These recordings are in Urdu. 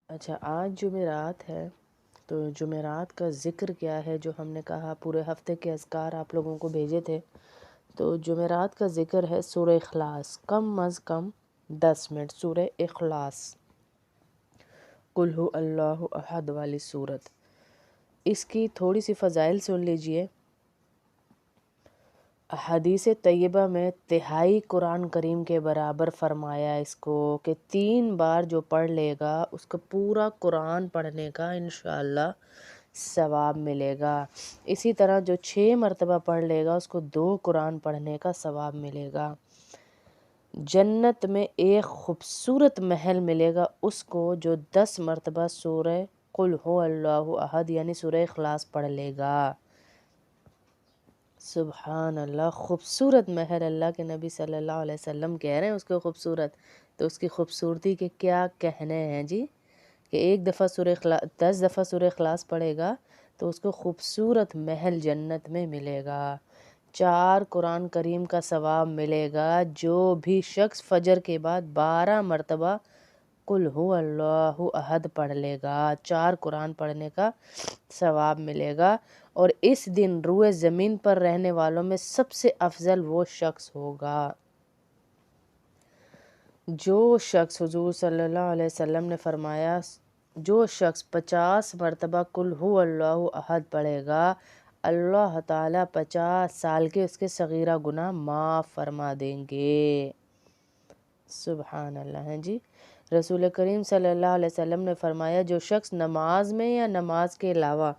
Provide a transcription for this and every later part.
اچھا، آج جمعرات ہے، تو جمعرات کا ذکر کیا ہے؟ جو ہم نے کہا پورے ہفتے کے اذکار آپ لوگوں کو بھیجے تھے، تو جمعرات کا ذکر ہے سورہ اخلاص، کم از کم 10 منٹ سورہ اخلاص، قل ہو اللہ احد والی صورت۔ اس کی تھوڑی سی فضائل سن لیجئے۔ حدیث طیبہ میں تہائی قرآن کریم کے برابر فرمایا اس کو کہ 3 بار جو پڑھ لے گا اس کو پورا قرآن پڑھنے کا انشاءاللہ ثواب ملے گا۔ اسی طرح جو 6 مرتبہ پڑھ لے گا اس کو 2 قرآن پڑھنے کا ثواب ملے گا۔ جنت میں ایک خوبصورت محل ملے گا اس کو جو 10 مرتبہ سورہ قل ہو اللہ احد یعنی سورہ اخلاص پڑھ لے گا۔ سبحان اللہ، خوبصورت محل، اللہ کے نبی صلی اللہ علیہ وسلم کہہ رہے ہیں اس کو خوبصورت، تو اس کی خوبصورتی کے کیا کہنے ہیں جی، کہ ایک دفعہ 10 دفعہ سورہ اخلاص پڑھے گا تو اس کو خوبصورت محل جنت میں ملے گا۔ 4 قرآن کریم کا ثواب ملے گا۔ جو بھی شخص فجر کے بعد 12 مرتبہ قل ہو اللہ احد پڑھ لے گا، 4 قرآن پڑھنے کا ثواب ملے گا۔ اور اس دن روئے زمین پر رہنے والوں میں سب سے افضل وہ شخص ہوگا جو شخص، حضور صلی اللہ علیہ وسلم نے فرمایا، جو شخص 50 مرتبہ قل ہو اللہ احد پڑھے گا، اللہ تعالیٰ 50 سال کے اس کے صغیرہ گناہ معاف فرما دیں گے۔ سبحان اللہ ہے جی۔ رسول کریم صلی اللہ علیہ وسلم نے فرمایا، جو شخص نماز میں یا نماز کے علاوہ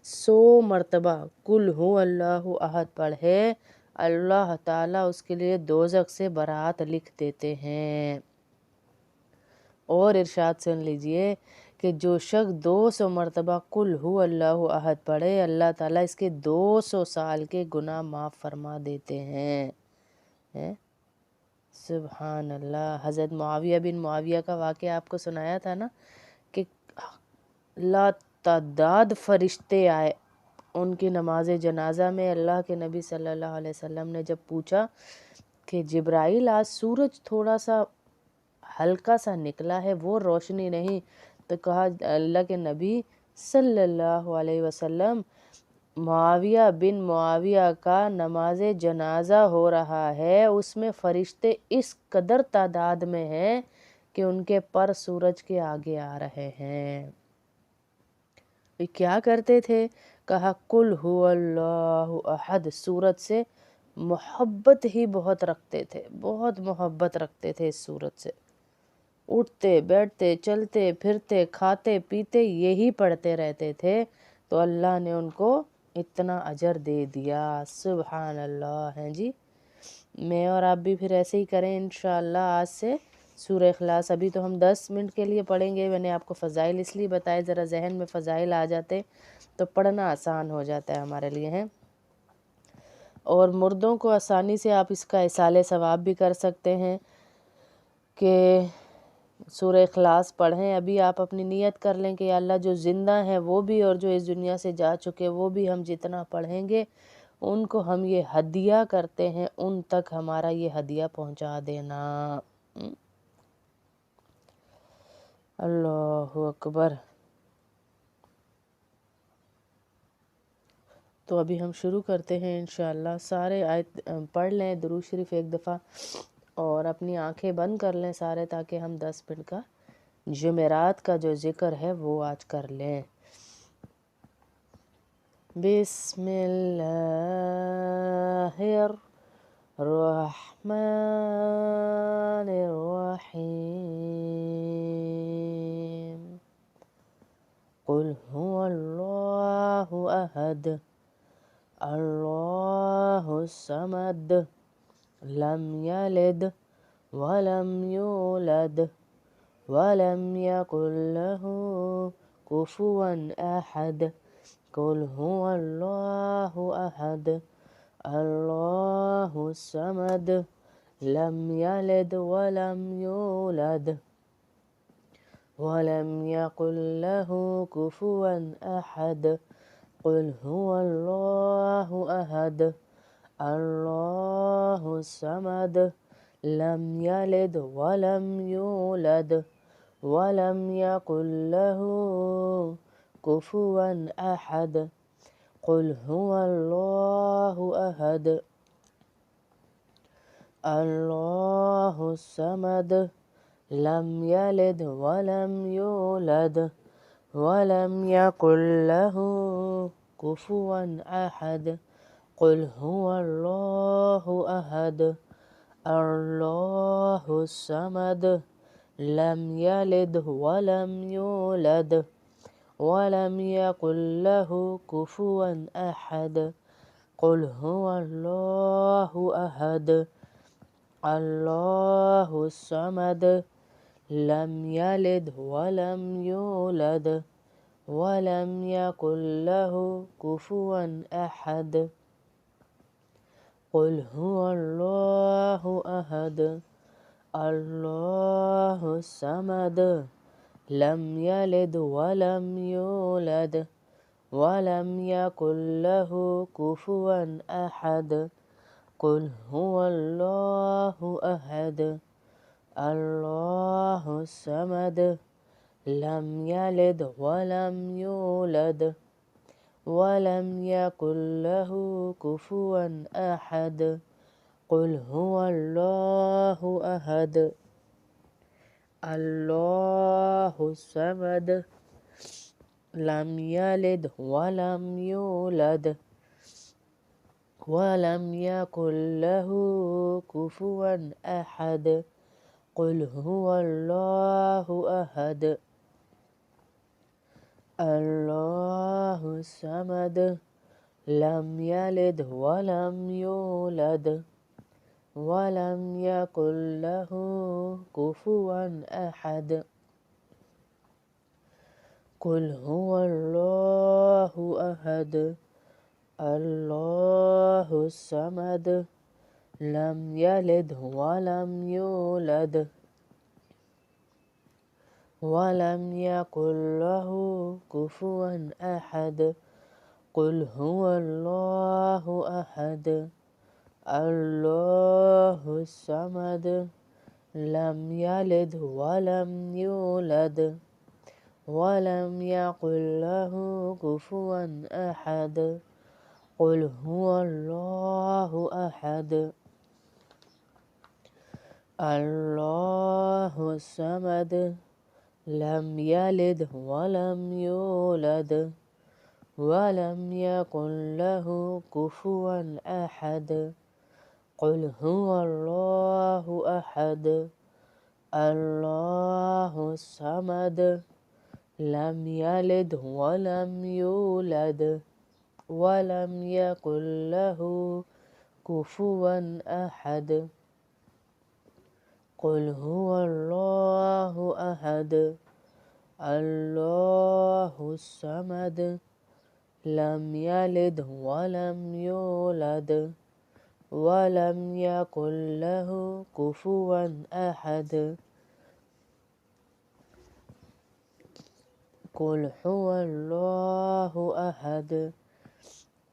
100 مرتبہ قل ہو اللہ احد پڑھے، اللہ تعالیٰ اس کے لیے دوزخ سے برات لکھ دیتے ہیں۔ اور ارشاد سن لیجئے کہ جو شخص 200 مرتبہ قل ہو اللہ احد پڑھے، اللہ تعالیٰ اس کے 200 سال کے گناہ معاف فرما دیتے ہیں۔ سبحان اللہ۔ حضرت معاویہ بن معاویہ کا واقعہ آپ کو سنایا تھا نا، کہ لا تعداد فرشتے آئے ان کی نماز جنازہ میں۔ اللہ کے نبی صلی اللہ علیہ وسلم نے جب پوچھا کہ جبرائیل آج سورج تھوڑا سا ہلکا سا نکلا ہے، وہ روشنی نہیں، تو کہا اللہ کے نبی صلی اللہ علیہ وسلم، معاویہ بن معاویہ کا نماز جنازہ ہو رہا ہے، اس میں فرشتے اس قدر تعداد میں ہیں کہ ان کے پر سورج کے آگے آ رہے ہیں۔ یہ کیا کرتے تھے؟ کہا قل ہو اللہ احد سورت سے محبت ہی بہت رکھتے تھے، بہت محبت رکھتے تھے اس سورت سے۔ اٹھتے بیٹھتے چلتے پھرتے کھاتے پیتے یہی پڑھتے رہتے تھے، تو اللہ نے ان کو اتنا اجر دے دیا۔ سبحان اللہ ہے جی۔ میں اور آپ بھی پھر ایسے ہی کریں انشاءاللہ آج سے سورہ اخلاص۔ ابھی تو ہم 10 منٹ کے لیے پڑھیں گے، میں نے آپ کو فضائل اس لیے بتائے، ذرا ذہن میں فضائل آ جاتے تو پڑھنا آسان ہو جاتا ہے ہمارے لیے ہیں۔ اور مردوں کو آسانی سے آپ اس کا ایصال ثواب بھی کر سکتے ہیں کہ سورہ اخلاص پڑھیں۔ ابھی آپ اپنی نیت کر لیں کہ یا اللہ جو زندہ ہیں وہ بھی اور جو اس دنیا سے جا چکے وہ بھی، ہم جتنا پڑھیں گے ان کو ہم یہ ہدیہ کرتے ہیں، ان تک ہمارا یہ ہدیہ پہنچا دینا۔ اللہ اکبر۔ تو ابھی ہم شروع کرتے ہیں انشاءاللہ۔ سارے آیت پڑھ لیں، درود شریف ایک دفعہ، اور اپنی آنکھیں بند کر لیں سارے، تاکہ ہم 10 منٹ کا جمعرات کا جو ذکر ہے وہ آج کر لیں۔ بسم اللہ الرحمن الرحیم۔ قل هو اللہ احد اللہ الصمد لم یلد ولم یولد ولم یکن له کفوا احد۔ قل هو اللہ احد اللہ الصمد لم یلد ولم یولد ولم یکن له کفوا احد۔ قل هو اللہ احد اللہ الصمد لم یلد ولم یولد ولم يكن له كفوا أحد. قل هو الله أحد الله الصمد لم يلد ولم يولد ولم يكن له كفوا أحد. قل هو الله أحد الله الصمد لم يلد ولم يولد ولم يكن له كفوا أحد. قل هو الله أحد الله الصمد لم يلد ولم يولد ولم يكن له كفوا أحد. قل هو الله أحد الله الصمد لم يلد ولم يولد ولم يكن له كفوا أحد. قل هو الله أحد الله الصمد لم يلد ولم يولد ولم يكن له كفوا أحد. قل هو الله أحد الله الصمد لم يلد ولم يولد ولم يكن له كفوا أحد. قل هو الله أحد الله الصمد لم يلد ولم يولد ولم يكن له كفوا أحد. قل هو الله أحد الله الصمد لم يلد ولم يولد ولم يكن له كفوا أحد. قل هو الله أحد الله الصمد لم يلد ولم يولد ولم يكن له كفوا أحد. قل هو الله أحد الله الصمد لم يلد ولم يولد ولم يكن له كفوا أحد. قل هو الله أحد الله الصمد لم يلد ولم يولد ولم يكن له كفوا أحد. قل هو الله أحد الله الصمد لم يلد ولم يولد ولم يكن له كفوا أحد. قل هو الله أحد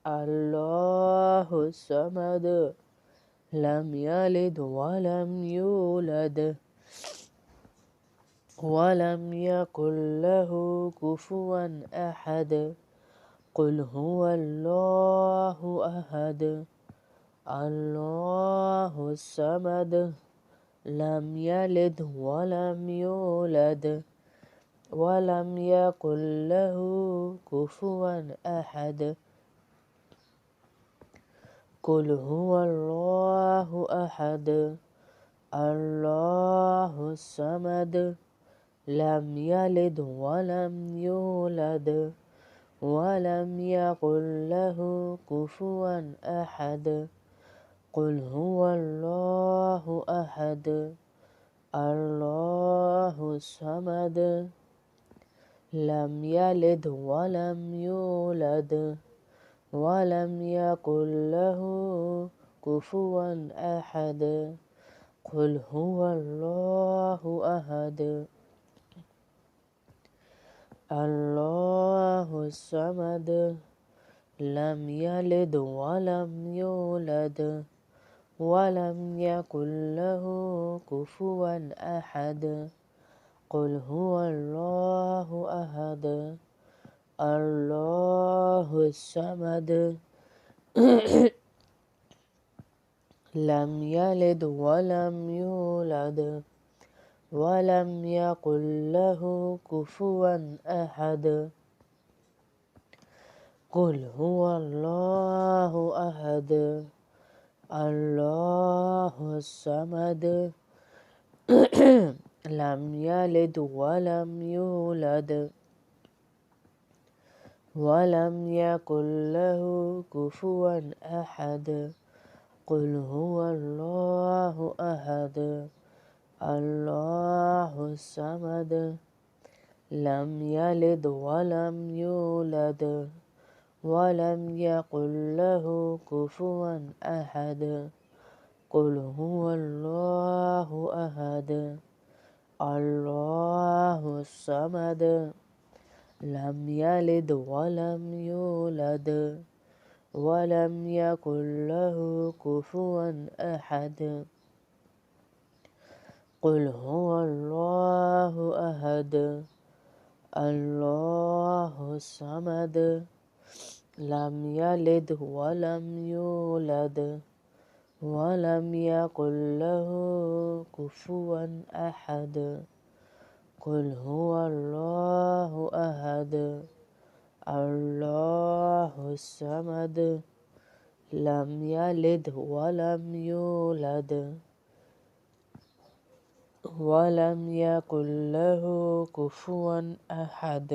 الله الصمد لم يلد ولم يولد ولم يكن له كفوا أحد. قل هو الله أحد الله الصمد لم يلد ولم يولد ولم يكن له كفوا أحد. قل هو الله أحد الله الصمد لم يلد ولم يولد ولم يكن له كفوا أحد. قل هو الله أحد الله الصمد لم يلد ولم يولد ولم يكن له كفوا أحد. قل هو الله أحد الله الصمد لم يلد ولم يولد ولم يكن له كفوا أحد. قل هو الله أحد الله الصمد لم يلد ولم يولد ولم يكن له كفوا أحد قل هو الله أحد الله الصمد لم يلد ولم يولد ولم يكن له كفوا أحد قل هو الله أحد الله الصمد لم يلد ولم يولد ولم يكن له كفوا أحد قل هو الله أحد الله الصمد لم يلد ولم يولد ولم يكن له كفوا أحد قل هو الله أحد الله الصمد لم يلد ولم يولد ولم يكن له كفوا أحد قل هو الله أحد الله الصمد لم يلد ولم يولد ولم يكن له كفوا أحد